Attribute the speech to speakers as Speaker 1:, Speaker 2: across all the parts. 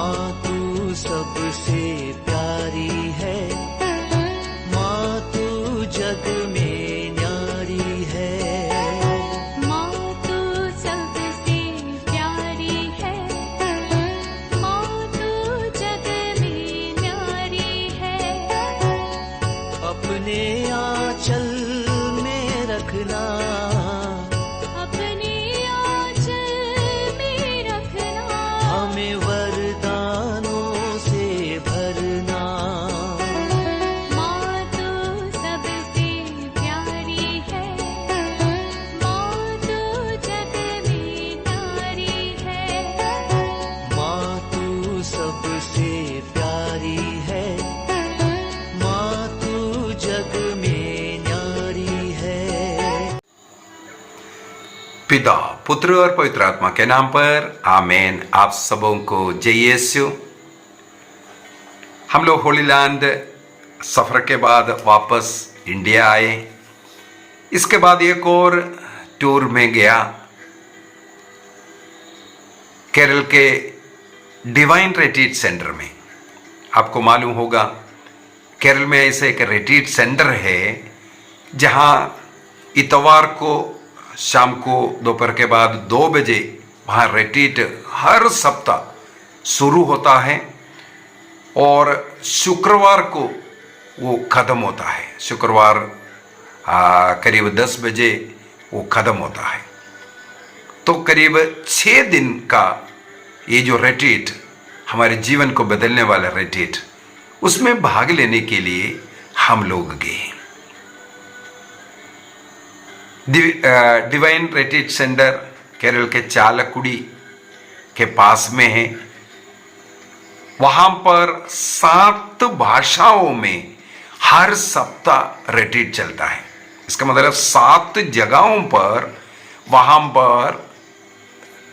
Speaker 1: माँ तू सबसे प्यारी है, माँ तू जग में न्यारी है।
Speaker 2: माँ तू सबसे प्यारी है, माँ तू जग में न्यारी है।
Speaker 1: अपने आंचल में रखना,
Speaker 2: अपने आंचल में रखना।
Speaker 1: हमें वरदानों से भरना।
Speaker 2: माँ तू सबसे प्यारी है, माँ तू जग में न्यारी है।
Speaker 1: माँ तू सबसे प्यारी है, माँ तू जग में न्यारी है।
Speaker 3: पिता, पुत्र और पवित्र आत्मा के नाम पर आमीन। आप सबों को जय यीशु। हम लोग होली लैंड सफर के बाद वापस इंडिया आए। इसके बाद एक और टूर में गया, केरल के डिवाइन रिट्रीट सेंटर में। आपको मालूम होगा केरल में ऐसे एक रिट्रीट सेंटर है जहां इतवार को शाम को दोपहर के बाद 2 बजे वहाँ रिट्रीट हर सप्ताह शुरू होता है और शुक्रवार को वो ख़त्म होता है। शुक्रवार करीब 10 बजे वो ख़त्म होता है। तो करीब 6 दिन का ये जो रिट्रीट, हमारे जीवन को बदलने वाला रिट्रीट, उसमें भाग लेने के लिए हम लोग गए। डिवाइन रिट्रीट सेंटर केरल के चालकुड़ी के पास में है। वहां पर 7 भाषाओं में हर सप्ताह रिट्रीट चलता है। इसका मतलब 7 जगहों पर वहां पर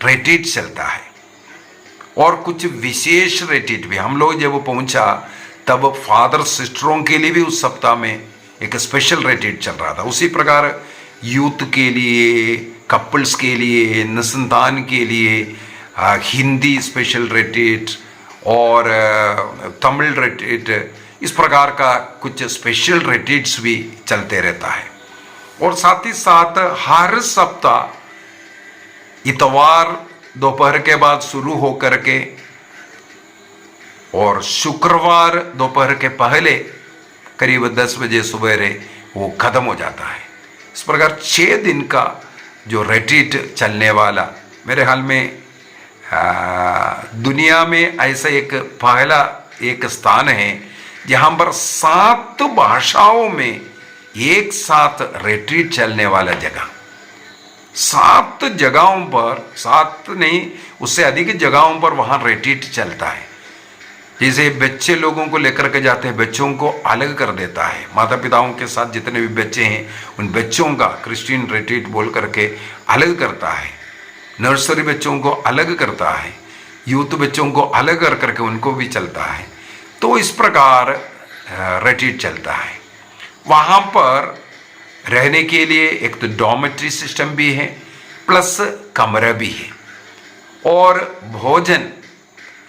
Speaker 3: रिट्रीट चलता है और कुछ विशेष रिट्रीट भी। हम लोग जब पहुंचा तब फादर सिस्टरों के लिए भी उस सप्ताह में एक स्पेशल रिट्रीट चल रहा था। उसी प्रकार यूथ के लिए, कपल्स के लिए, निसंतान के लिए हिंदी स्पेशल रिट्रीट और तमिल रिट्रीट, इस प्रकार का कुछ स्पेशल रिट्रीट्स भी चलते रहता है। और साथ ही साथ हर सप्ताह इतवार दोपहर के बाद शुरू होकर के और शुक्रवार दोपहर के पहले करीब 10 बजे सुबह वो खत्म हो जाता है। इस प्रकार 6 दिन का जो रिट्रीट चलने वाला, मेरे ख्याल में दुनिया में ऐसा एक पहला एक स्थान है जहां पर 7 भाषाओं में एक साथ रिट्रीट चलने वाला जगह। 7 जगहों पर, 7 नहीं उससे अधिक जगहों पर वहां रिट्रीट चलता है। जैसे बच्चे लोगों को लेकर के जाते हैं, बच्चों को अलग कर देता है। माता पिताओं के साथ जितने भी बच्चे हैं उन बच्चों का क्रिश्चियन रिट्रीट बोल करके अलग करता है। नर्सरी बच्चों को अलग करता है, यूथ बच्चों को अलग कर करके उनको भी चलता है। तो इस प्रकार रिट्रीट चलता है। वहाँ पर रहने के लिए एक तो डॉर्मेट्री सिस्टम भी है, प्लस कमरा भी है और भोजन,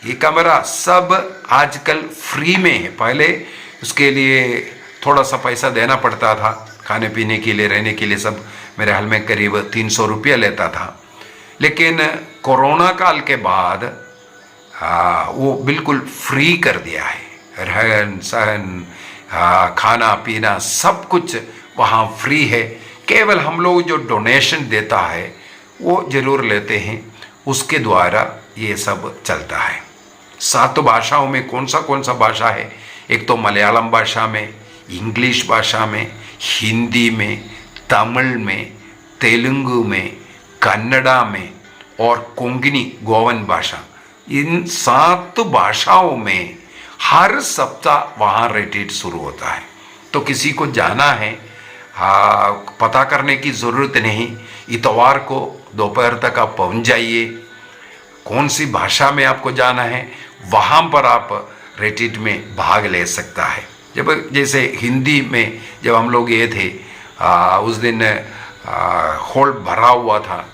Speaker 3: ये कमरा सब आजकल फ्री में है। पहले उसके लिए थोड़ा सा पैसा देना पड़ता था, खाने पीने के लिए, रहने के लिए सब मेरे हाल में करीब 300 रुपया लेता था। लेकिन कोरोना काल के बाद वो बिल्कुल फ्री कर दिया है। रहन सहन, खाना पीना सब कुछ वहाँ फ्री है। केवल हम लोग जो डोनेशन देता है वो जरूर लेते हैं, उसके द्वारा ये सब चलता है। 7 भाषाओं में कौन सा भाषा है? एक तो मलयालम भाषा में, इंग्लिश भाषा में, हिंदी में, तमिल में, तेलुगु में, कन्नड़ा में और कोंकणी गोवन भाषा। इन 7 भाषाओं में हर सप्ताह वहाँ रिट्रीट शुरू होता है। तो किसी को जाना है, पता करने की ज़रूरत नहीं। इतवार को दोपहर तक आप पहुँच जाइए। कौन सी भाषा में आपको जाना है वहाँ पर आप रिट्रीट में भाग ले सकता है। जब जैसे हिंदी में जब हम लोग ये थे उस दिन हॉल भरा हुआ था।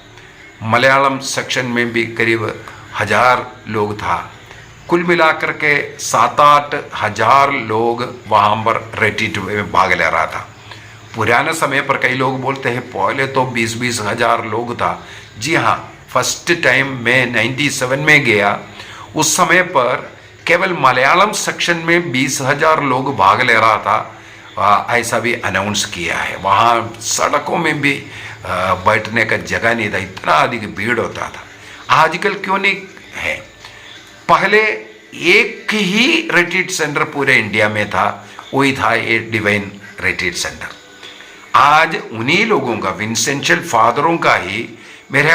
Speaker 3: मलयालम सेक्शन में भी करीब 1000 लोग था। कुल मिलाकर के 7-8 हजार लोग वहाँ पर रेट्रीट में भाग ले रहा था। पुराने समय पर कई लोग बोलते हैं पहले तो 20-20 हजार लोग था। जी हाँ, फर्स्ट टाइम मैं 97 में गया, उस समय पर केवल मलयालम सेक्शन में 20,000 लोग भाग ले रहा था, ऐसा भी अनाउंस किया है। वहाँ सड़कों में भी बैठने का जगह नहीं था, इतना अधिक भीड़ होता था। आजकल क्यों नहीं है? पहले एक ही रिट्रीट सेंटर पूरे इंडिया में था, वही था ये डिवाइन रिट्रीट सेंटर। आज उन्हीं लोगों का, विंसेंशियल फादरों का ही मेरे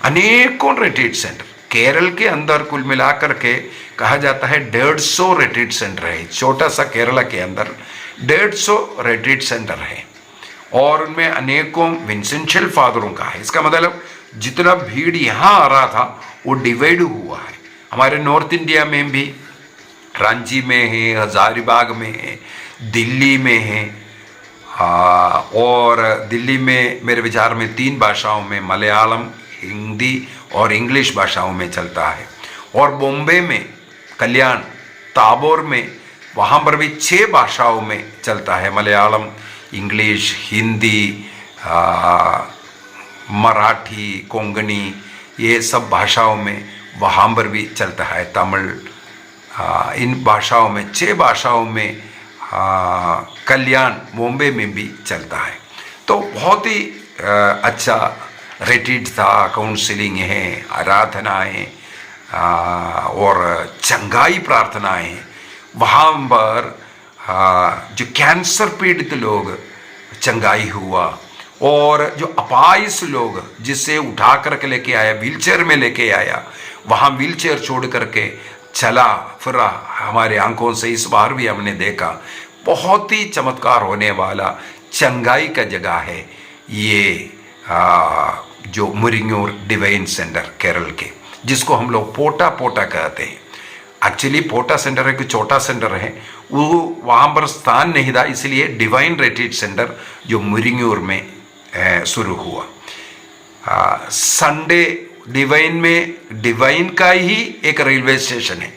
Speaker 3: अनेकों रिट्रीट सेंटर केरल के अंदर कुल मिलाकर के कहा जाता है 150 रिट्रीट सेंटर है। छोटा सा केरला के अंदर 150 रिट्रीट सेंटर है और उनमें अनेकों विंसेंशियल फादरों का है। इसका मतलब जितना भीड़ यहाँ आ रहा था वो डिवाइड हुआ है। हमारे नॉर्थ इंडिया में भी रांची में है, हजारीबाग में है, दिल्ली में है, और दिल्ली में मेरे विचार में 3 भाषाओं में, मलयालम, हिंदी और इंग्लिश भाषाओं में चलता है। और बॉम्बे में, कल्याण, ताबोर में, वहाँ पर भी 6 भाषाओं में चलता है, मलयालम, इंग्लिश, हिंदी, मराठी, कोंकणी, ये सब भाषाओं में वहाँ पर भी चलता है, तमिल, इन भाषाओं में 6 भाषाओं में कल्याण, बॉम्बे में भी चलता है। तो बहुत ही अच्छा रिट्रीट था, काउंसलिंग है, आराधनाएँ और चंगाई प्रार्थनाएँ। वहाँ पर जो कैंसर पीड़ित लोग चंगाई हुआ, और जो अपाइस लोग जिसे उठा करके लेके आया, व्हीलचेयर में लेके आया, वहाँ व्हीलचेयर छोड़ करके चला फिरा, हमारे आंखों से इस बार भी हमने देखा। बहुत ही चमत्कार होने वाला चंगाई का जगह है ये जो मुरिंगूर डिवाइन सेंटर केरल के, जिसको हम लोग पोटा पोटा कहते हैं। एक्चुअली पोटा सेंटर है कि छोटा सेंटर है, वो वहाँ पर स्थान नहीं था, इसलिए डिवाइन रिट्रीट सेंटर जो मुरिंगूर में शुरू हुआ। संडे डिवाइन में, डिवाइन का ही एक रेलवे स्टेशन है,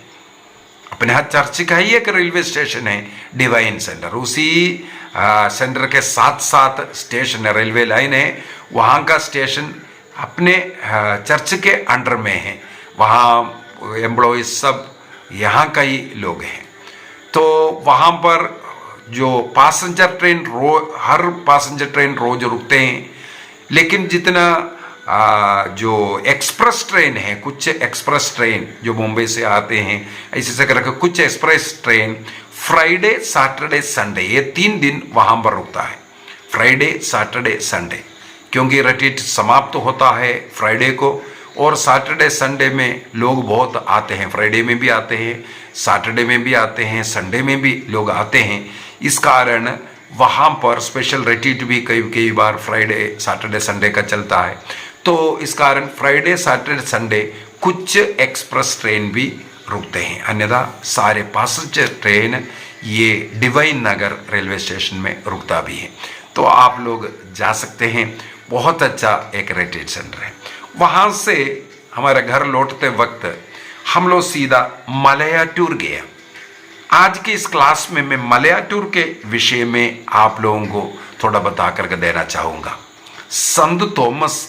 Speaker 3: अपने यहाँ चर्च का ही एक रेलवे स्टेशन है डिवाइन सेंटर। उसी सेंटर के साथ साथ स्टेशन है, रेलवे लाइन है, वहाँ का स्टेशन अपने चर्च के अंडर में है। वहाँ एम्प्लॉयज सब यहाँ का ही लोग हैं। तो वहाँ पर जो पैसेंजर ट्रेन हर पैसेंजर ट्रेन रोज रुकते हैं, लेकिन जितना जो एक्सप्रेस ट्रेन है, कुछ एक्सप्रेस ट्रेन जो मुंबई से आते हैं, ऐसे से करके कुछ express train Friday, Saturday, Sunday, ये 3 दिन वहाँ पर रुकता है। फ्राइडे, सैटरडे, संडे, क्योंकि रिट्रीट समाप्त होता है फ्राइडे को, और सैटरडे संडे में लोग बहुत आते हैं। फ्राइडे में भी आते हैं, सैटरडे में भी आते हैं, संडे में भी लोग आते हैं। इस कारण वहाँ पर स्पेशल रिट्रीट भी कई बार फ्राइडे, सैटरडे, संडे का चलता है। तो इस कारण फ्राइडे, सैटरडे, संडे कुछ एक्सप्रेस ट्रेन भी रुकते हैं, अन्यथा सारे पैसेंजर ट्रेन ये डिवाइन नगर रेलवे स्टेशन में रुकता भी है। तो आप लोग जा सकते हैं, बहुत अच्छा एक रिट्रीट सेंटर है। वहाँ से हमारे घर लौटते वक्त हम लोग सीधा मलयाटूर गया। आज की इस क्लास में मैं मलयाटूर के विषय में आप लोगों को थोड़ा बता करके देना चाहूँगा। संत थॉमस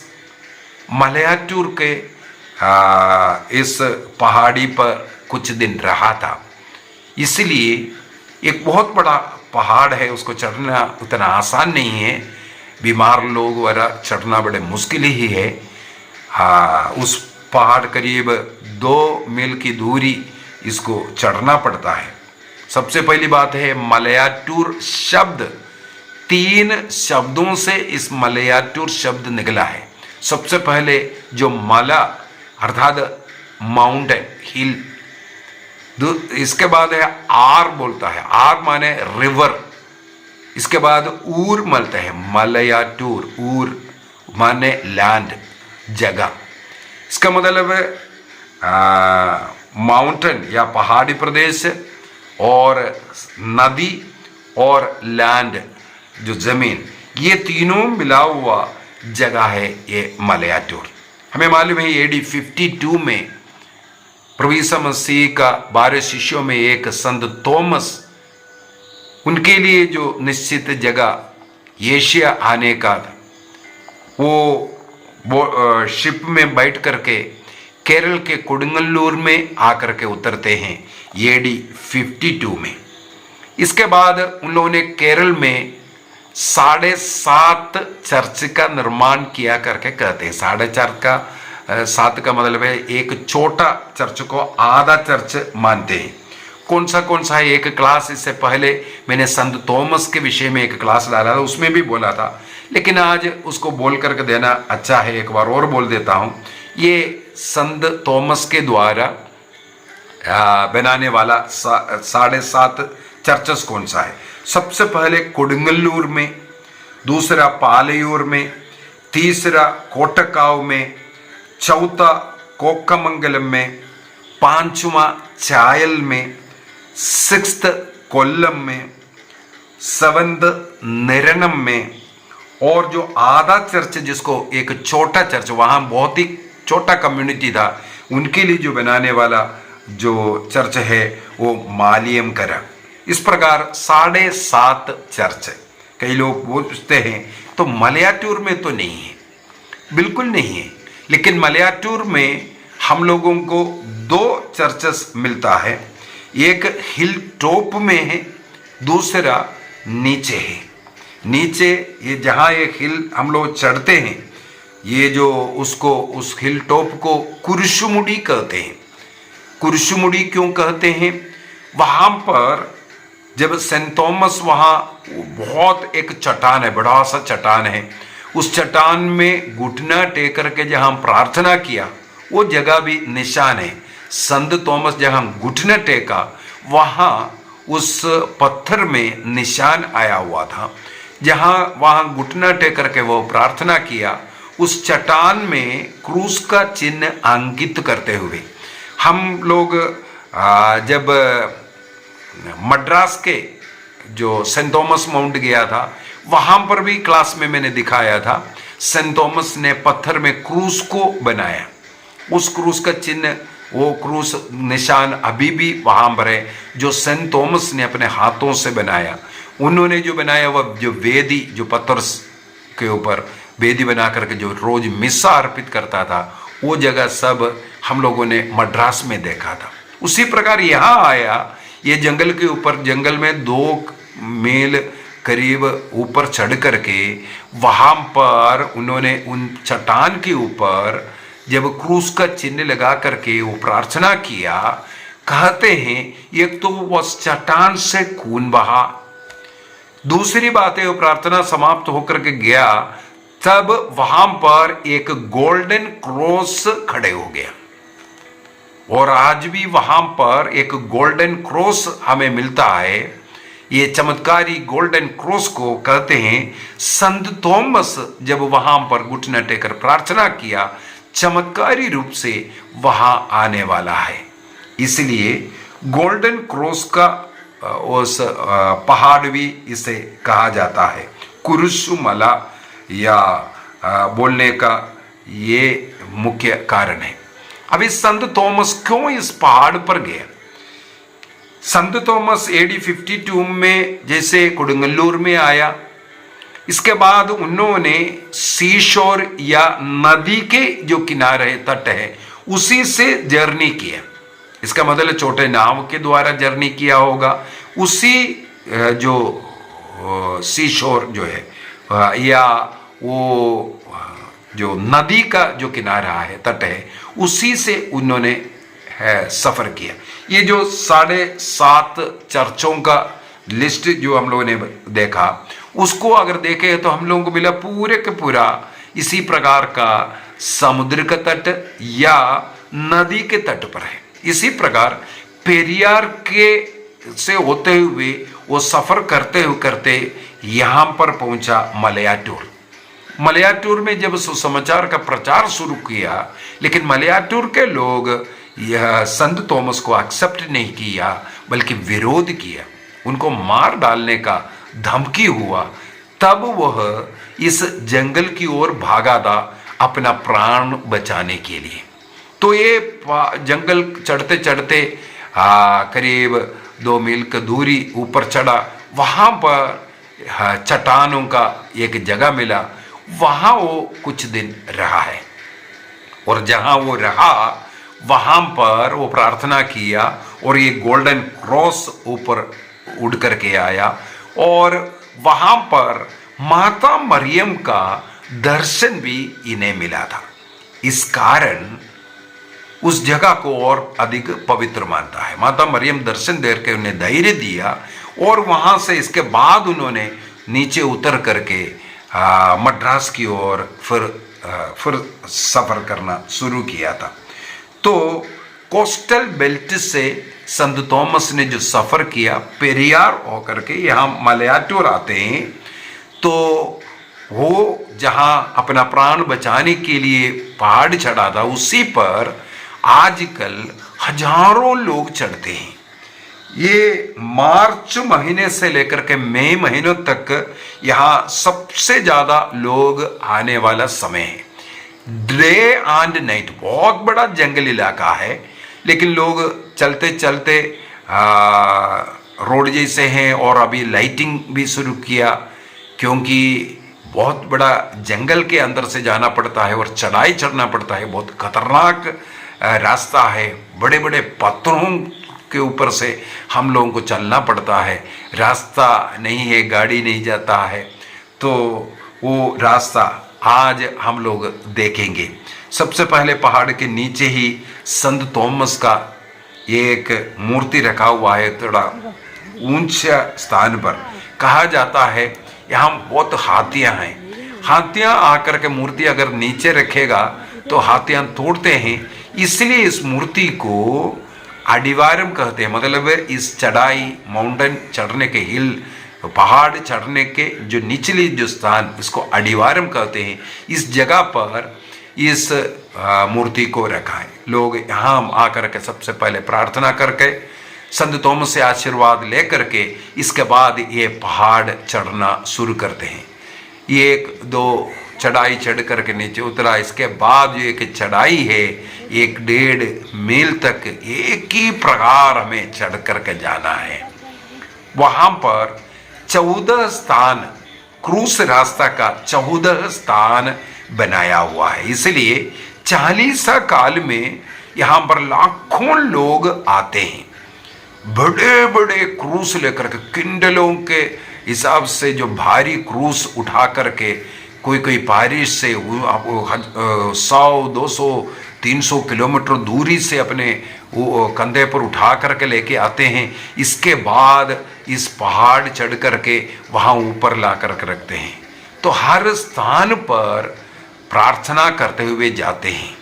Speaker 3: मलयाटूर के इस पहाड़ी पर कुछ दिन रहा था, इसलिए एक बहुत बड़ा पहाड़ है, उसको चढ़ना उतना आसान नहीं है। बीमार लोग वगैरह चढ़ना बड़े मुश्किल ही है। उस पहाड़ करीब 2 मील की दूरी इसको चढ़ना पड़ता है। सबसे पहली बात है मलयाटूर शब्द, 3 शब्दों से इस मलयाटूर शब्द निकला है। सबसे पहले जो मला अर्थात माउंटेन, हिल, इसके बाद है आर बोलता है, आर माने रिवर, इसके बाद ऊर मिलता है, मलयाटूर, ऊर माने लैंड, जगह। इसका मतलब है माउंटेन या पहाड़ी प्रदेश, और नदी और लैंड जो जमीन, ये तीनों मिला हुआ जगह है ये मलयाटूर। हमें मालूम है AD 52 में प्रभु यीशु मसीह का 12 शिष्यों में एक संत थॉमस, उनके लिए जो निश्चित जगह एशिया आने का था, वो शिप में बैठ करके केरल के कुडंगल्लूर में आकर के उतरते हैं AD 52 में। इसके बाद उन लोगों ने केरल में 7.5 चर्च का निर्माण किया करके कहते हैं। 7.5 का मतलब है एक छोटा चर्च को आधा चर्च मानते हैं। कौन सा है, एक क्लास इससे पहले मैंने संत थॉमस के विषय में एक क्लास डाला था, उसमें भी बोला था, लेकिन आज उसको बोल करके देना अच्छा है, एक बार और बोल देता हूँ। ये संत थॉमस के द्वारा बनाने वाला 7.5 चर्चेस कौन सा है? सबसे पहले कुडंगल्लूर में, दूसरा पालयूर में, तीसरा कोटकाव में, चौथा कोक्कमंगलम में, पांचवा चायल में, 6th कोल्लम में, 7th निरणम में, और जो आधा चर्च जिसको एक छोटा चर्च, वहाँ बहुत ही छोटा कम्युनिटी था, उनके लिए जो बनाने वाला जो चर्च है वो मालियम करा। इस प्रकार 7.5 चर्च है। कई लोग पूछते हैं तो मलयाटूर में तो नहीं है, बिल्कुल नहीं है, लेकिन मलयाटूर में हम लोगों को 2 चर्चेस मिलता है, एक हिल टॉप में है, दूसरा नीचे है। नीचे ये जहाँ ये हिल हम लोग चढ़ते हैं, ये जो उसको उस हिल टॉप को कुरुशुमुड़ी कहते हैं। कुरुशुमुड़ी क्यों कहते हैं? वहाँ पर जब सेंट थॉमस, वहाँ बहुत एक चट्टान है, बड़ा सा चट्टान है, उस चट्टान में घुटना टेक करके जहाँ प्रार्थना किया, वो जगह भी निशान है। संत थॉमस जहाँ घुटना टेका, वहाँ उस पत्थर में निशान आया हुआ था। जहाँ वहाँ घुटना टेक करके वो प्रार्थना किया, उस चट्टान में क्रूस का चिन्ह अंकित करते हुए हम लोग जब मद्रास के जो सेंट थॉमस माउंट गया था, वहाँ पर भी क्लास में मैंने दिखाया था, सेंट थॉमस ने पत्थर में क्रूस को बनाया। उस क्रूस का चिन्ह, वो क्रूस निशान अभी भी वहाँ पर है, जो सेंट थॉमस ने अपने हाथों से बनाया। उन्होंने जो बनाया वह जो वेदी, जो पत्थर के ऊपर वेदी बना करके जो रोज मिस्सा अर्पित करता था, वो जगह सब हम लोगों ने मद्रास में देखा था। उसी प्रकार यहाँ आया, ये जंगल के ऊपर, जंगल में 2 मील करीब ऊपर चढ़ करके वहाँ पर उन्होंने उन चट्टान के ऊपर जब क्रूस का चिन्ह लगा करके वो प्रार्थना किया, कहते हैं एक तो वो चट्टान से खून बहा, दूसरी बात है वो प्रार्थना समाप्त होकर के गया, तब वहां पर एक गोल्डन क्रॉस खड़े हो गया। और आज भी वहां पर एक गोल्डन क्रॉस हमें मिलता है। ये चमत्कारी गोल्डन क्रॉस को कहते हैं संत थॉमस जब वहां पर घुटना टेकर प्रार्थना किया, चमत्कारी रूप से वहां आने वाला है। इसलिए गोल्डन क्रॉस का उस पहाड़ भी इसे कहा जाता है। कुरुशुमला या बोलने का ये मुख्य कारण है। अब इस संत थॉमस क्यों इस पहाड़ पर गया? संत थॉमस AD 52 में जैसे कुडंगल्लूर में आया, इसके बाद उन्होंने सीशोर या नदी के जो किनारे तट है उसी से जर्नी किया। इसका मतलब छोटे नाव के द्वारा जर्नी किया होगा। उसी जो सीशोर जो है या वो जो नदी का जो किनारा है, तट है, उसी से उन्होंने सफर किया। ये जो 7.5 चर्चों का लिस्ट जो हम लोगों ने देखा, उसको अगर देखे तो हम लोगों को मिला पूरे के पूरा इसी प्रकार का समुद्र का तट या नदी के तट पर है। इसी प्रकार पेरियार के से होते हुए वो सफर करते करते यहाँ पर पहुंचा मलयाटूर। मलयाटूर में जब सुसमाचार का प्रचार शुरू किया, लेकिन मलयाटूर के लोग यह संत थॉमस को एक्सेप्ट नहीं किया, बल्कि विरोध किया, उनको मार डालने का धमकी हुआ। तब वह इस जंगल की ओर भागा था अपना प्राण बचाने के लिए। तो ये जंगल चढ़ते चढ़ते करीब 2 मील की दूरी ऊपर चढ़ा। वहाँ पर चट्टानों का एक जगह मिला, वहाँ वो कुछ दिन रहा है। और जहाँ वो रहा वहाँ पर वो प्रार्थना किया और ये गोल्डन क्रॉस ऊपर उड़ करके आया और वहाँ पर माता मरियम का दर्शन भी इन्हें मिला था। इस कारण उस जगह को और अधिक पवित्र मानता है। माता मरियम दर्शन दे के उन्हें धैर्य दिया और वहाँ से इसके बाद उन्होंने नीचे उतर करके मद्रास की ओर फिर सफ़र करना शुरू किया था। तो कोस्टल बेल्ट से संत थॉमस ने जो सफ़र किया पेरियार होकर के यहाँ मलयाटूर आते हैं, तो वो जहाँ अपना प्राण बचाने के लिए पहाड़ चढ़ा था उसी पर आजकल हजारों लोग चढ़ते हैं। ये मार्च महीने से लेकर के मई महीनों तक यहाँ सबसे ज़्यादा लोग आने वाला समय है। डे एंड नाइट, बहुत बड़ा जंगल इलाका है, लेकिन लोग चलते चलते रोड जैसे हैं और अभी लाइटिंग भी शुरू किया, क्योंकि बहुत बड़ा जंगल के अंदर से जाना पड़ता है और चढ़ाई चढ़ना पड़ता है। बहुत खतरनाक रास्ता है, बड़े बड़े पत्थरों के ऊपर से हम लोगों को चलना पड़ता है। रास्ता नहीं है, गाड़ी नहीं जाता है, तो वो रास्ता आज हम लोग देखेंगे। सबसे पहले पहाड़ के नीचे ही संत थॉमस का एक मूर्ति रखा हुआ है, थोड़ा ऊंचा स्थान पर। कहा जाता है यहाँ बहुत हाथियाँ हैं। हाथियाँ आकर के मूर्ति अगर नीचे रखेगा तो हाथियाँ तोड़ते हैं, इसलिए इस मूर्ति को अडिवारम कहते हैं। मतलब इस चढ़ाई माउंटेन चढ़ने के हिल पहाड़ चढ़ने के जो निचली जो स्थान, इसको अडिवारम कहते हैं। इस जगह पर इस मूर्ति को रखा है। लोग यहाँ आकर के सबसे पहले प्रार्थना करके संत थॉमस से आशीर्वाद ले करके इसके बाद ये पहाड़ चढ़ना शुरू करते हैं। ये 1-2 चढ़ाई चढ़ करके नीचे उतरा, इसके बाद जो एक चढ़ाई है 1-1.5 मील तक एक ही प्रकार हमें चढ़ करके जाना है। वहाँ पर 14 स्थान, क्रूस रास्ता का 14 स्थान बनाया हुआ है, इसलिए 40 काल में यहाँ पर लाखों लोग आते हैं। बड़े बड़े क्रूस लेकर के, किंडलों के हिसाब से जो भारी क्रूस उठा करके कोई पारिश से 100, 200, 300 किलोमीटर दूरी से अपने कंधे पर उठा करके लेके आते हैं। इसके बाद इस पहाड़ चढ़ करके वहाँ ऊपर ला करके रखते हैं। तो हर स्थान पर प्रार्थना करते हुए जाते हैं।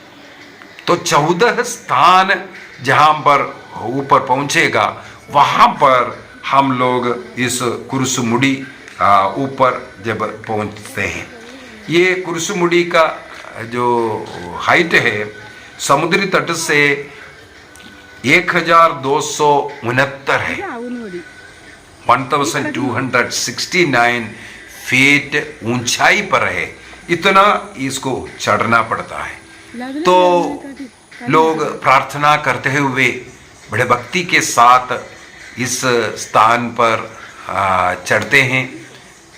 Speaker 3: तो 14 स्थान जहाँ पर ऊपर पहुँचेगा वहाँ पर हम लोग इस कुरसुमुड़ी ऊपर जब पहुँचते हैं। ये कुरसुमुड़ी का जो हाइट है समुद्री तट से 1269 है, 1269 फीट ऊंचाई पर है। इतना इसको चढ़ना पड़ता है। तो लोग प्रार्थना करते हुए बड़े भक्ति के साथ इस स्थान पर चढ़ते हैं।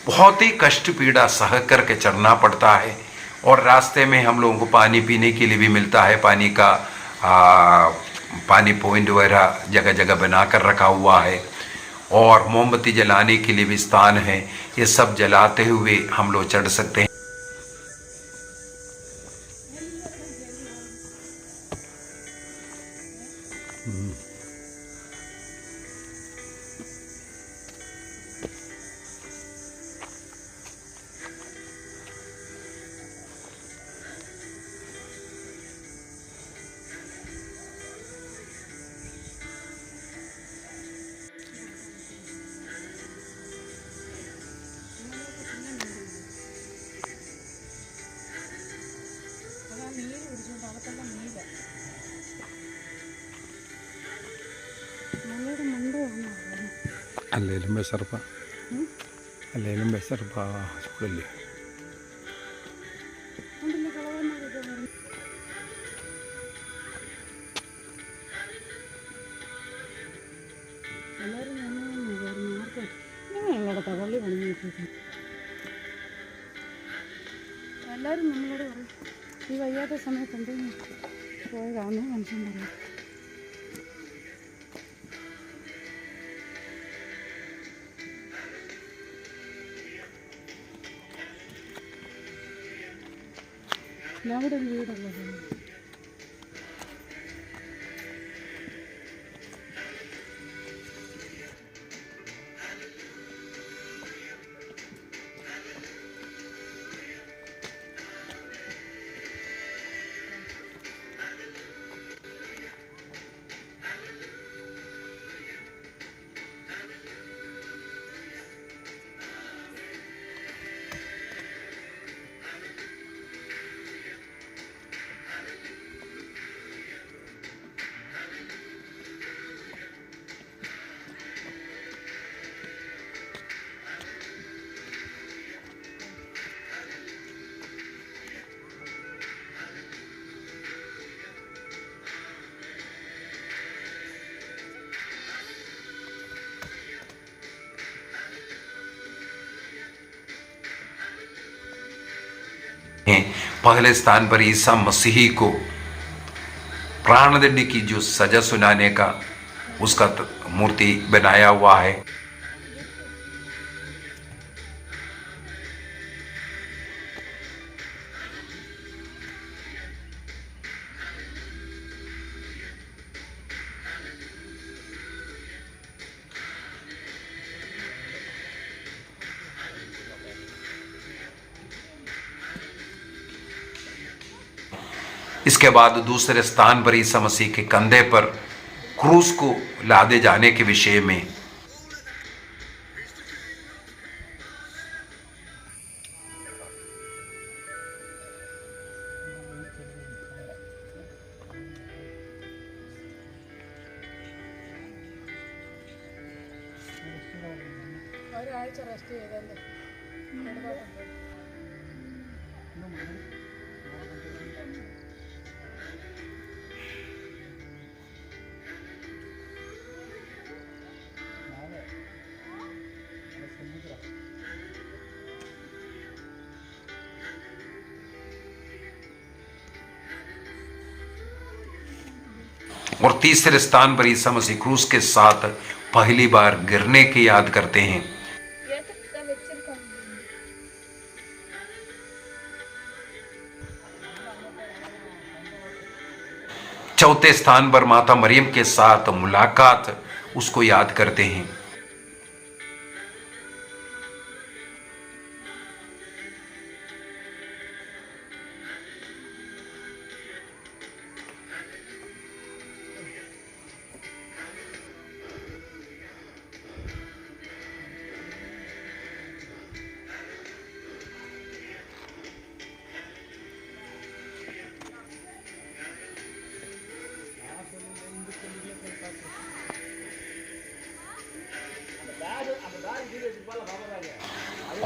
Speaker 3: बहुत ही कष्ट पीड़ा सह करके चढ़ना पड़ता है और रास्ते में हम लोगों को पानी पीने के लिए भी मिलता है। पानी का पानी पॉइंट वगैरह जगह जगह बना कर रखा हुआ है और मोमबत्ती जलाने के लिए भी स्थान है। ये सब जलाते हुए हम लोग चढ़ सकते हैं।
Speaker 4: അല്ലേലും വിശർപ്പ അല്ലേലും വിശർപ്പ ചൂടല്ലേ.
Speaker 5: എല്ലാവരും നമ്മളോട് പറയും ഈ വയ്യാത്ത സമയത്ത് എന്തെങ്കിലും പോയതാണെന്ന് മനുഷ്യൻ പറയും. ഞാൻ ഇവിടെ ഒരു വീടുള്ളത്
Speaker 3: पहले स्थान पर ईसा मसीह को प्राणदंड की जो सजा सुनाने का उसका मूर्ति बनाया हुआ है। इसके बाद दूसरे स्थान पर ईसा मसीह के कंधे पर क्रूस को लादे जाने के विषय में
Speaker 5: ഒരാഴ്ച റെസ്റ്റ് ചെയ്തല്ലേ.
Speaker 3: और तीसरे स्थान पर ईसा मसीह क्रूस के साथ पहली बार गिरने की याद करते हैं। चौथे स्थान पर माता मरियम के साथ मुलाकात उसको याद करते हैं।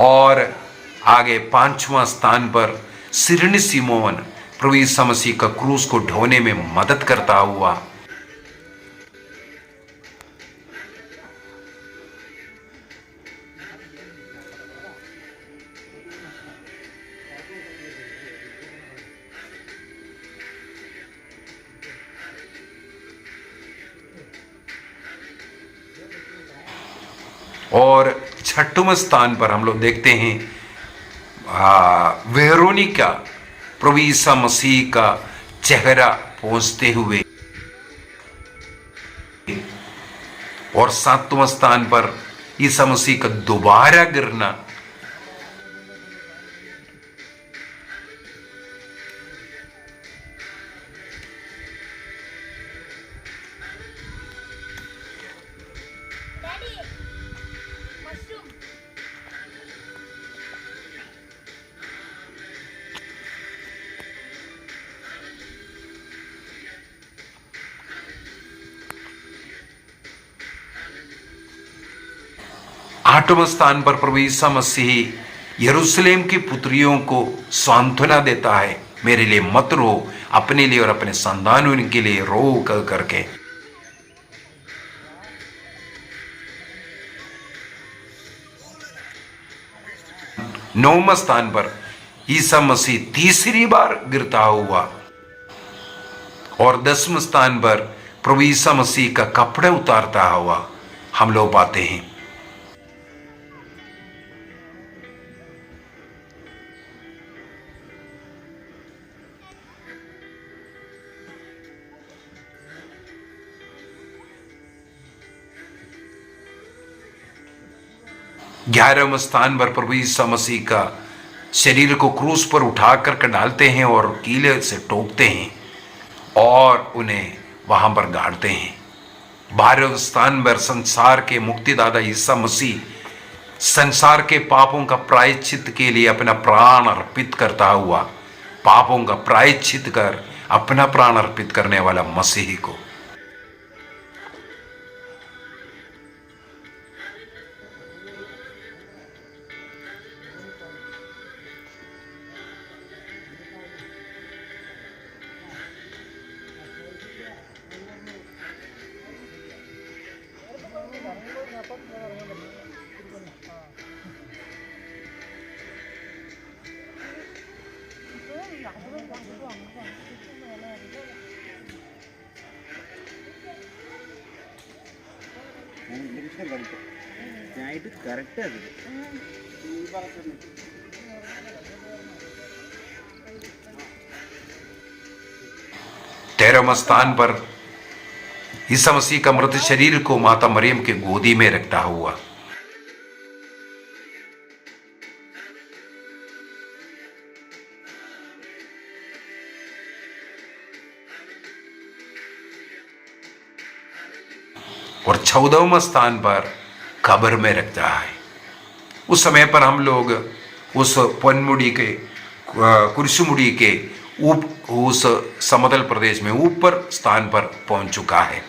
Speaker 3: और आगे पांचवां स्थान पर सिरनी सिमोन प्रभु यीशु मसीह का क्रूस को ढोने में मदद करता हुआ। और छठवें स्थान पर हम लोग देखते हैं वेरोनिका प्रभु यीशु मसीह का चेहरा पहुंचते हुए। और सातवें स्थान पर यीशु मसीह का दोबारा गिरना। आठवें स्थान पर प्रभु यीशु मसीह यरूशलेम की पुत्रियों को सांत्वना देता है, मेरे लिए मत रो, अपने लिए और अपने संतानों के लिए रो करके। नौवें स्थान पर ईसा मसीह तीसरी बार गिरता हुआ, और 10वें स्थान पर प्रभु ईसा मसीह का कपड़े उतारता हुआ हम लोग पाते हैं। ग्यारहवें स्थान पर प्रभु ईसा मसीह का शरीर को क्रूस पर उठा कर डालते हैं और कीले से टोकते हैं और उन्हें वहां पर गाड़ते हैं। 12वें स्थान पर संसार के मुक्तिदाता ईसा मसीह संसार के पापों का प्रायश्चित के लिए अपना प्राण अर्पित करता हुआ, पापों का प्रायश्चित कर अपना प्राण अर्पित करने वाला मसीही को
Speaker 6: കറക്റ്റ് അത്
Speaker 3: 13वें स्थान पर ईसा मसीह का मृत शरीर को माता मरियम के गोदी में रखता हुआ। और 14वें स्थान पर कब्र में रखता है। उस समय पर हम लोग उस पनमुड़ी के कुर्सुमुड़ी के उस समतल प्रदेश में ऊपर स्थान पर पहुंच चुका है।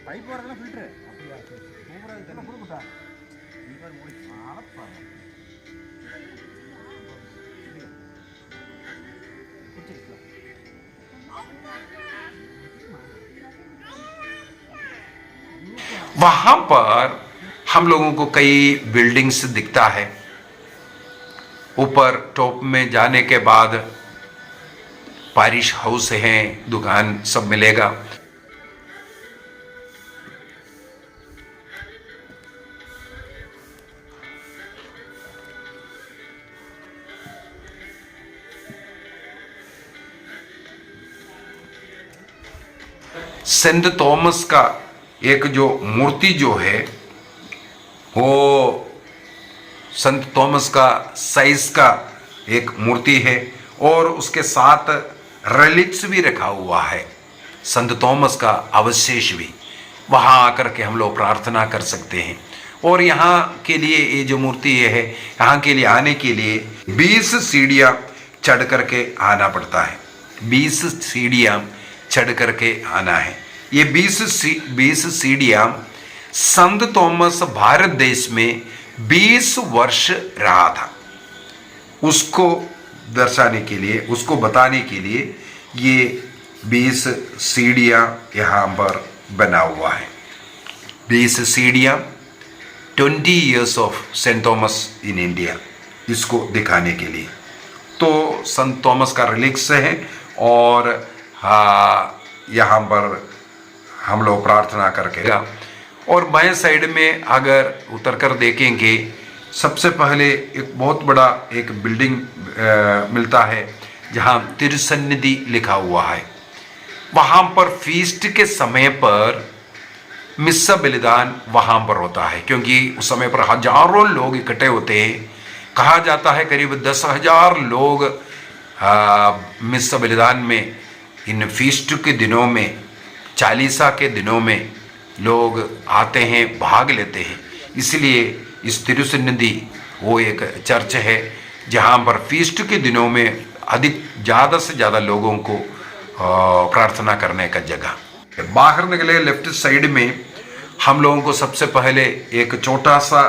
Speaker 6: பைப் வரலாம் ஃபில்டர் அப்படியா சூப்பராக இருக்கு கொடுக்கட்டா இவர் போய் ஆளப்பாங்க
Speaker 3: वहां पर हम लोगों को कई बिल्डिंग्स दिखता है। ऊपर टॉप में जाने के बाद पारिश हाउस है, दुकान सब मिलेगा। सेंट थॉमस का एक जो मूर्ति जो है वो संत थॉमस का साइज का एक मूर्ति है और उसके साथ रिलिक्स भी रखा हुआ है, संत थॉमस का अवशेष भी। वहाँ आकर के हम लोग प्रार्थना कर सकते हैं। और यहाँ के लिए ये जो मूर्ति है, यहाँ के लिए आने के लिए 20 सीढ़ियाँ चढ़ करके आना पड़ता है। 20 सीढ़ियाँ चढ़ करके आना है। ये 20 सीढ़ियाँ संत थॉमस भारत देश में 20 वर्ष रहा था, उसको दर्शाने के लिए, उसको बताने के लिए ये 20 सीढ़ियाँ यहाँ पर बना हुआ है। 20 सीढ़ियाँ 20 years of Saint Thomas in India, इसको दिखाने के लिए। तो संत थॉमस का रिलिक्स है और यहाँ पर हम लोग प्रार्थना करके। और बाएं साइड में अगर उतर कर देखेंगे, सबसे पहले एक बहुत बड़ा एक बिल्डिंग मिलता है जहाँ तिरुसन्निधि लिखा हुआ है। वहाँ पर फीस्ट के समय पर मिस्सा बलिदान वहाँ पर होता है, क्योंकि उस समय पर हजारों लोग इकट्ठे होते हैं। कहा जाता है करीब 10,000 लोग मिस्सा बलिदान में, इन फीस्ट के दिनों में, चालीसा के दिनों में लोग आते हैं, भाग लेते हैं। इसलिए इस तिरुसन्निधि वो एक चर्च है जहाँ पर फीस्ट के दिनों में ज़्यादा से ज़्यादा लोगों को प्रार्थना करने का जगह। बाहर निकले लेफ्ट साइड में हम लोगों को सबसे पहले एक छोटा सा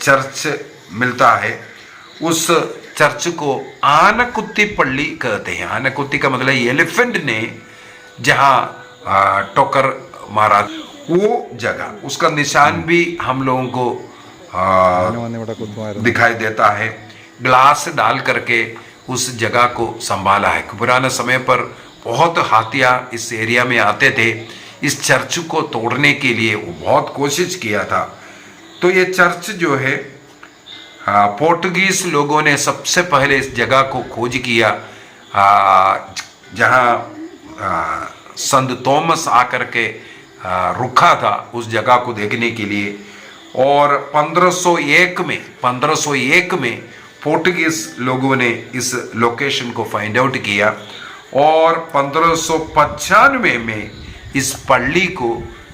Speaker 3: चर्च मिलता है। उस चर्च को आनकुत्ती पल्ली कहते हैं। आनकुत्ती का मतलब एलिफेंट ने जहाँ टोकर मारा, वो जगह, उसका निशान भी हम लोगों को दिखाई देता है। ग्लास डाल करके उस जगह को संभाला है। पुराने समय पर बहुत हाथियाँ इस एरिया में आते थे। इस चर्च को तोड़ने के लिए वो बहुत कोशिश किया था। तो ये चर्च जो है, पोर्टुगीज लोगों ने सबसे पहले इस जगह को खोज किया जहाँ संत थॉमस आकर के रुका था उस जगह को देखने के लिए। और 1501 में पोर्टुगीज लोगों ने इस लोकेशन को फाइंड आउट किया और 1595 में इस पल्ली को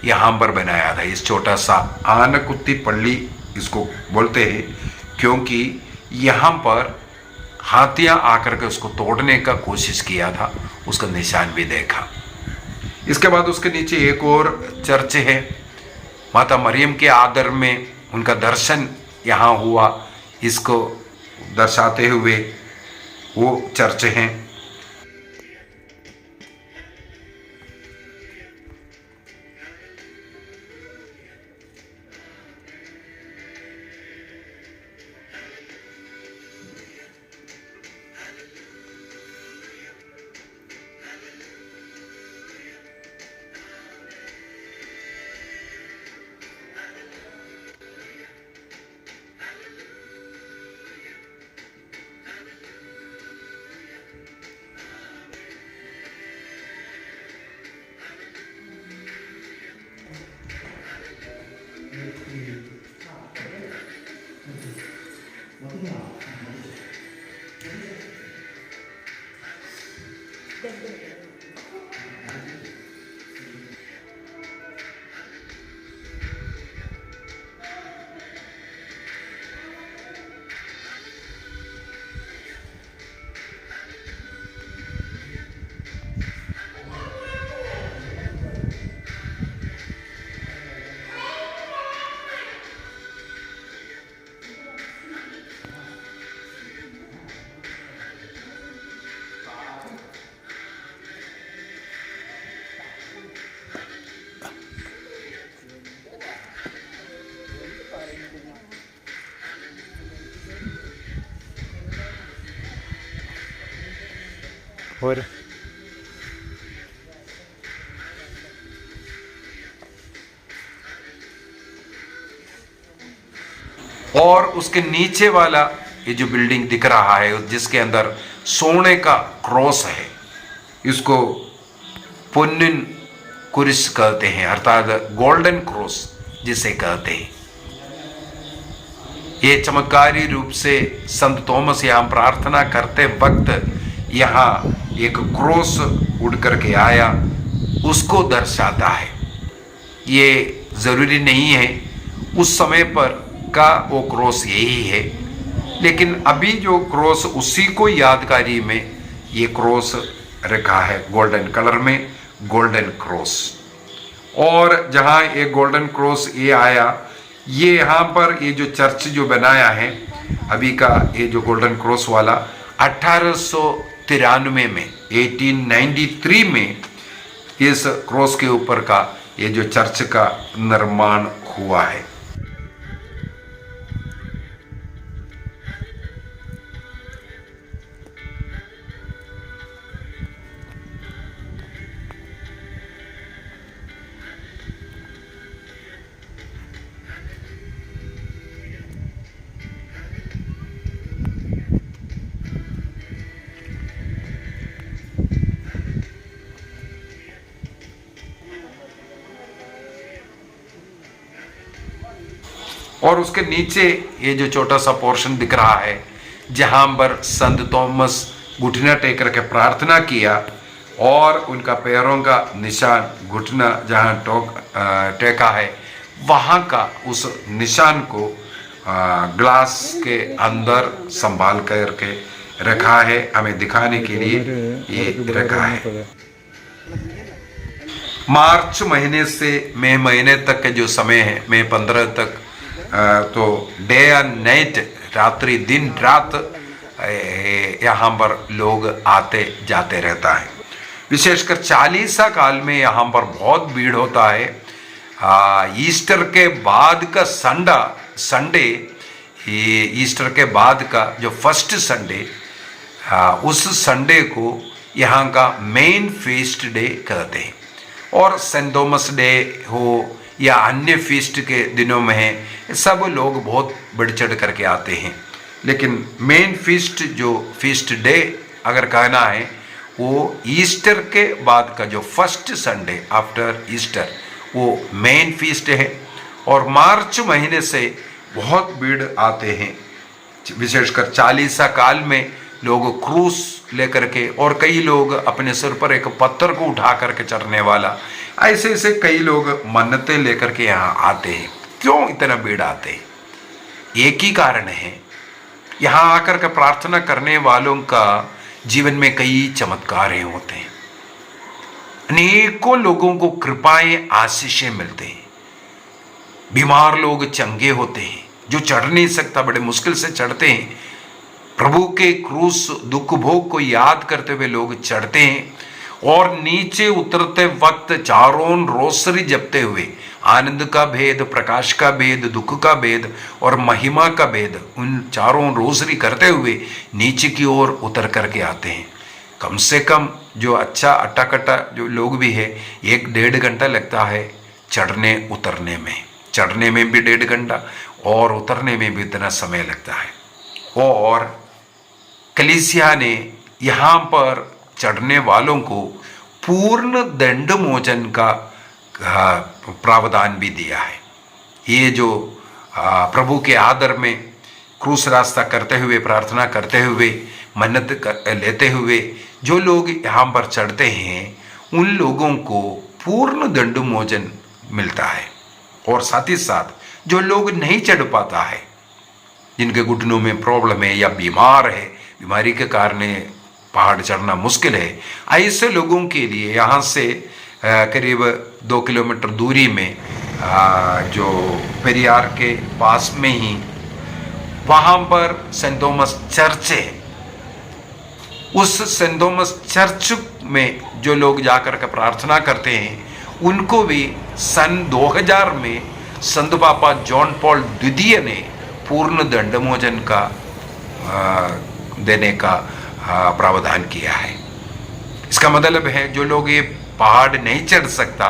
Speaker 3: यहाँ पर बनाया था। इस छोटा सा आनकुत्ती पल्ली इसको बोलते हैं, क्योंकि यहाँ पर हाथियाँ आकर के उसको तोड़ने का कोशिश किया था। उसका निशान भी देखा। इसके बाद उसके नीचे एक और चर्च है। माता मरियम के आदर में उनका दर्शन यहाँ हुआ, इसको दर्शाते हुए वो चर्च हैं। और उसके नीचे वाला ये जो बिल्डिंग दिख रहा है, जिसके अंदर सोने का क्रॉस है, इसको पुन्निन कुरिश कहते हैं, अर्थात गोल्डन क्रॉस जिसे कहते हैं। ये चमत्कारी रूप से संत थॉमस यहाँ प्रार्थना करते वक्त यहाँ एक क्रॉस उड़ करके आया, उसको दर्शाता है। ये ज़रूरी नहीं है उस समय पर का वो क्रॉस यही है, लेकिन अभी जो क्रॉस उसी को यादगारी में ये क्रॉस रखा है गोल्डन कलर में, गोल्डन क्रॉस। और जहाँ ये गोल्डन क्रॉस ये आया, ये यहाँ पर ये जो चर्च जो बनाया है अभी का, ये जो गोल्डन क्रॉस वाला 1893 में 1893 में इस क्रॉस के ऊपर का ये जो चर्च का निर्माण हुआ है। और उसके नीचे ये जो छोटा सा पोर्शन दिख रहा है जहां पर संत थॉमस घुटना टेक करके प्रार्थना किया और उनका पैरों का निशान घुटना जहां टेका है वहां का उस निशान को ग्लास के अंदर संभाल करके रखा है, हमें दिखाने के लिए ये रखा है। मार्च महीने से मई महीने तक के जो समय है, मई 15 तक तो डे एंड नाइट, रात्रि दिन रात यहाँ पर लोग आते जाते रहता है। विशेषकर चालीसा काल में यहाँ पर बहुत भीड़ होता है। ईस्टर के बाद का संडे ईस्टर के बाद का जो फर्स्ट संडे, उस संडे को यहाँ का मेन फीस्ट डे कहते हैं। और सेंट थॉमस डे हो या अन्य फीस्ट के दिनों में है, सब लोग बहुत बढ़ चढ़ करके आते हैं। लेकिन मेन फीस्ट जो फीस्ट डे अगर कहना है वो ईस्टर के बाद का जो फर्स्ट संडे आफ्टर ईस्टर वो मेन फीस्ट है। और मार्च महीने से बहुत भीड़ आते हैं, विशेषकर चालीसा काल में लोग क्रूस लेकर के, और कई लोग अपने सिर पर एक पत्थर को उठा करके चढ़ने वाला, ऐसे ऐसे कई लोग मन्नतें लेकर के यहाँ आते हैं। क्यों इतना भीड़ आते हैं? एक ही कारण है, यहाँ आकर के प्रार्थना करने वालों का जीवन में कई चमत्कार होते हैं। अनेकों लोगों को कृपाएं आशीषें मिलते हैं। बीमार लोग चंगे होते हैं, जो चढ़ नहीं सकता बड़े मुश्किल से चढ़ते हैं। प्रभु के क्रूस दुख भोग को याद करते हुए लोग चढ़ते हैं और नीचे उतरते वक्त चारों रोसरी जपते हुए आनंद का भेद, प्रकाश का भेद, दुख का भेद और महिमा का भेद, उन चारों रोसरी करते हुए नीचे की ओर उतर करके आते हैं। कम से कम जो अच्छा अट्टा कट्टा जो लोग भी है, 1-1.5 घंटा लगता है चढ़ने उतरने में। चढ़ने में भी 1.5 घंटा और उतरने में भी इतना समय लगता है। और कलीसिया ने यहाँ पर चढ़ने वालों को पूर्ण दंड मोचन का प्रावधान भी दिया है। ये जो प्रभु के आदर में क्रूस रास्ता करते हुए, प्रार्थना करते हुए, मन्नत लेते हुए जो लोग यहाँ पर चढ़ते हैं, उन लोगों को पूर्ण दंड मोचन मिलता है। और साथ ही साथ जो लोग नहीं चढ़ पाता है, जिनके घुटनों में प्रॉब्लम है या बीमार है, बीमारी के कारण पहाड़ चढ़ना मुश्किल है, ऐसे लोगों के लिए यहाँ से करीब 2 किलोमीटर दूरी में जो पेरियार के पास में ही वहाँ पर सेंट थॉमस चर्च है। उस सेंट थॉमस चर्च में जो लोग जाकर के प्रार्थना करते हैं, उनको भी सन 2000 में संत पापा जॉन पॉल द्वितीय ने पूर्ण दंडमोचन का देने का प्रावधान किया है। इसका मतलब है जो लोग ये पहाड़ नहीं चढ़ सकता,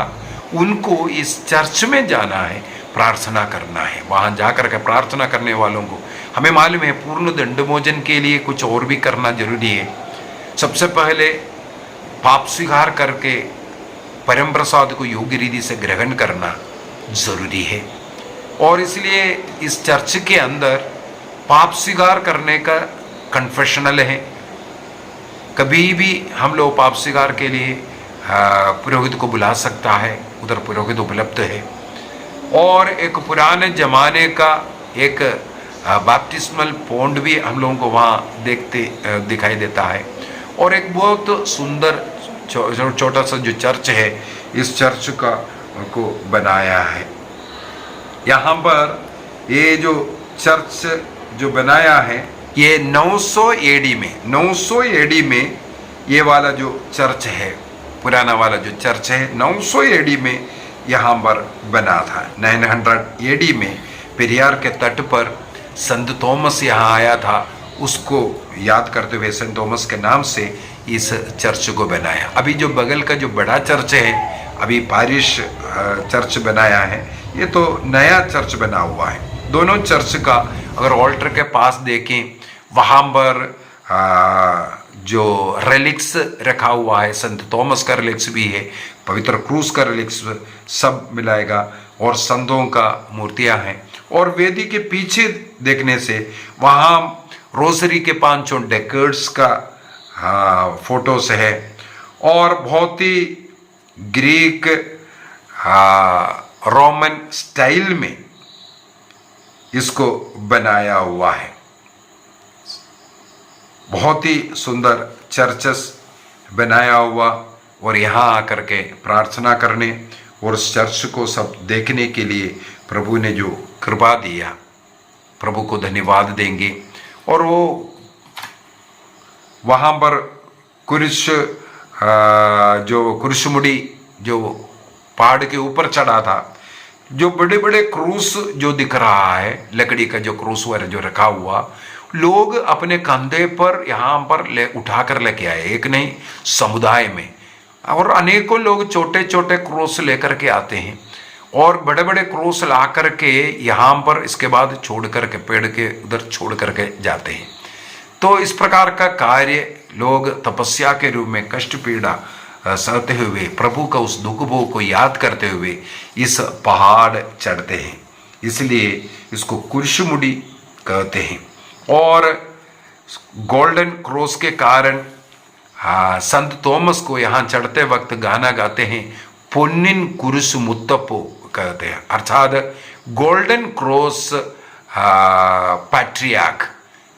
Speaker 3: उनको इस चर्च में जाना है, प्रार्थना करना है। वहाँ जाकर के प्रार्थना करने वालों को, हमें मालूम है पूर्ण दंडमोचन के लिए कुछ और भी करना जरूरी है। सबसे पहले पाप स्वीकार करके परम प्रसाद को योग्य रीति से ग्रहण करना जरूरी है। और इसलिए इस चर्च के अंदर पाप स्वीकार करने का कन्फेशनल है। कभी भी हम लोग पाप स्वीकार के लिए पुरोहित को बुला सकता है, उधर पुरोहित उपलब्ध है। और एक पुराने जमाने का एक बैप्टिस्मल पॉन्ड भी हम लोगों को वहाँ दिखाई देता है। और एक बहुत सुंदर छोटा सा जो चर्च है, इस चर्च को बनाया है। यहाँ पर ये जो चर्च जो बनाया है, ये 900 एडी में ये वाला जो चर्च है, पुराना वाला जो चर्च है, 900 एडी में यहाँ पर बना था। 900 एडी में पेरियार के तट पर संत थॉमस यहाँ आया था, उसको याद करते हुए सेंट थॉमस के नाम से इस चर्च को बनाया। अभी जो बगल का जो बड़ा चर्च है, अभी पारिश चर्च बनाया है, ये तो नया चर्च बना हुआ है। दोनों चर्च का अगर ऑल्टर के पास देखें, वहाँ पर जो रेलिक्स रखा हुआ है, संत थॉमस का रेलिक्स भी है, पवित्र क्रूस का रेलिक्स सब मिलाएगा, और संतों का मूर्तियाँ हैं। और वेदी के पीछे देखने से वहाँ रोसरी के 5 डेकेड्स का फोटोस है और बहुत ही ग्रीक रोमन स्टाइल में इसको बनाया हुआ है। बहुत ही सुंदर चर्चस बनाया हुआ और यहाँ आकर के प्रार्थना करने और उस चर्च को सब देखने के लिए प्रभु ने जो कृपा दिया, प्रभु को धन्यवाद देंगे। और वो वहाँ पर कुरिशमुड़ी जो पहाड़ के ऊपर चढ़ा था, जो बड़े बड़े क्रूस जो दिख रहा है, लकड़ी का जो क्रूस वगैरह जो रखा हुआ, लोग अपने कंधे पर यहाँ पर उठाकर लेके आए, एक नहीं समुदाय में। और अनेकों लोग छोटे छोटे क्रूस लेकर के आते हैं और बड़े बड़े क्रूस ला करके यहाँ पर इसके बाद छोड़ करके पेड़ के उधर छोड़ करके जाते हैं। तो इस प्रकार का कार्य लोग तपस्या के रूप में कष्ट पीड़ा सहते हुए प्रभु का उस दुख भोग को याद करते हुए इस पहाड़ चढ़ते हैं, इसलिए इसको कुरिशमुड़ी कहते हैं। और गोल्डन क्रॉस के कारण संत थॉमस को यहाँ चढ़ते वक्त गाना गाते हैं, पुन्निन कुरुस मुत्तपो कहते हैं, अर्थात golden cross patriarch,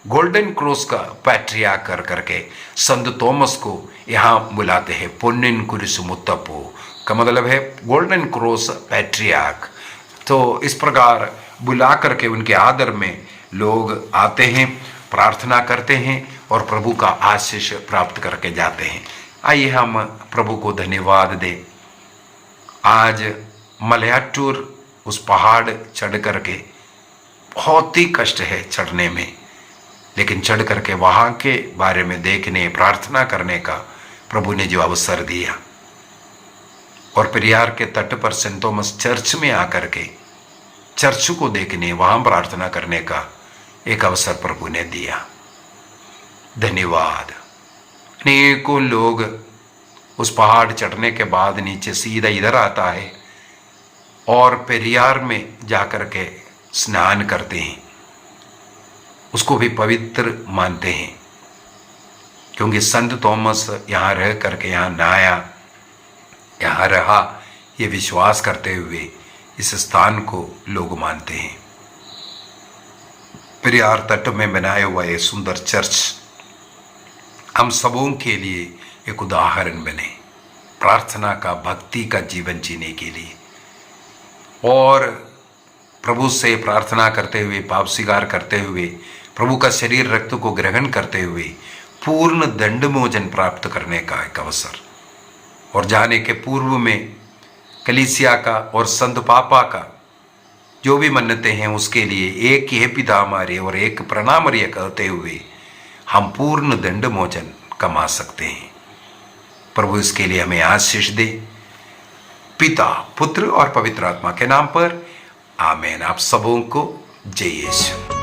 Speaker 3: golden cross का पैट्रियार्क कर करके संत थॉमस को यहाँ बुलाते हैं। पुन्निन कुरुस मुत्तपो का मतलब है गोल्डन क्रॉस पैट्रियार्क। तो इस प्रकार बुला करके उनके आदर में लोग आते हैं, प्रार्थना करते हैं और प्रभु का आशीष प्राप्त करके जाते हैं। आइए हम प्रभु को धन्यवाद दें। आज मलयाटूर उस पहाड़ चढ़ करके बहुत ही कष्ट है चढ़ने में, लेकिन चढ़ करके वहाँ के बारे में देखने, प्रार्थना करने का प्रभु ने जो अवसर दिया, और पेरियार के तट पर सेंट थॉमस चर्च में आकर के चर्च को देखने, वहाँ प्रार्थना करने का एक अवसर प्रभु ने दिया। धन्यवाद। अनेकों लोग उस पहाड़ चढ़ने के बाद नीचे सीधा इधर आता है और पेरियार में जाकर के स्नान करते हैं, उसको भी पवित्र मानते हैं, क्योंकि संत थॉमस यहाँ रह करके यहाँ नहाया, यहाँ रहा, ये विश्वास करते हुए इस स्थान को लोग मानते हैं। पेरियार तट में बनाया हुआ ये सुंदर चर्च हम सबों के लिए एक उदाहरण बने, प्रार्थना का, भक्ति का जीवन जीने के लिए, और प्रभु से प्रार्थना करते हुए, पाप स्वीकार करते हुए, प्रभु का शरीर रक्त को ग्रहण करते हुए पूर्ण दंड मोचन प्राप्त करने का एक अवसर। और जाने के पूर्व में कलीसिया का और संत पापा का जो भी मन्नतें हैं उसके लिए एक ही पिता हमारे और एक प्रणामर्य कहते हुए हम पूर्ण दंड मोचन कमा सकते हैं। प्रभु इसके लिए हमें आशीष दे। पिता, पुत्र और पवित्र आत्मा के नाम पर आमीन। आप सबों को जय यीशु।